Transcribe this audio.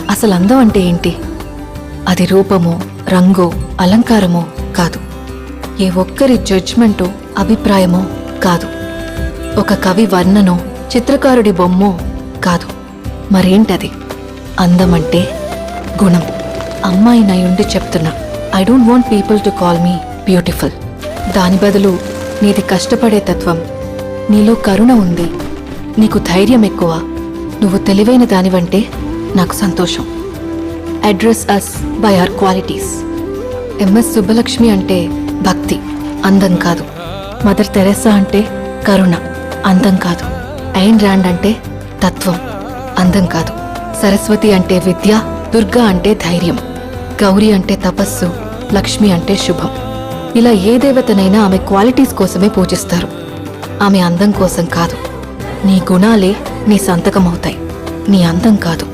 అసలు అందం అంటే ఏంటి? అది రూపమో, రంగో, అలంకారమో కాదు. ఏ ఒక్కరి జడ్జ్మెంటో, అభిప్రాయమో కాదు. ఒక కవి వర్ణనో, చిత్రకారుడి బొమ్మో కాదు. మరేంటది? అందమంటే గుణం. అమ్మాయినయుండి చెప్తున్నా, I don't want people to call me beautiful. దాని బదులు నీది కష్టపడే తత్వం, నీలో కరుణ ఉంది, నీకు ధైర్యం ఎక్కువ, నువ్వు తెలివైన దానివంటే నాకు సంతోషం. Address us by our qualities. MS Subbulakshmi అంటే భక్తి, అందం కాదు. మదర్ తెరెసా అంటే కరుణ, అందం కాదు. ఐన్ ర్యాండ్ అంటే తత్వం, అందం కాదు. సరస్వతి అంటే విద్య, దుర్గా అంటే ధైర్యం, గౌరీ అంటే తపస్సు, లక్ష్మి అంటే శుభం. ఇలా ఏ దేవతనైనా ఆమె క్వాలిటీస్ కోసమే పూజిస్తారు, ఆమె అందం కోసం కాదు. నీ గుణాలే నీ సంతకమవుతాయి, నీ అందం కాదు.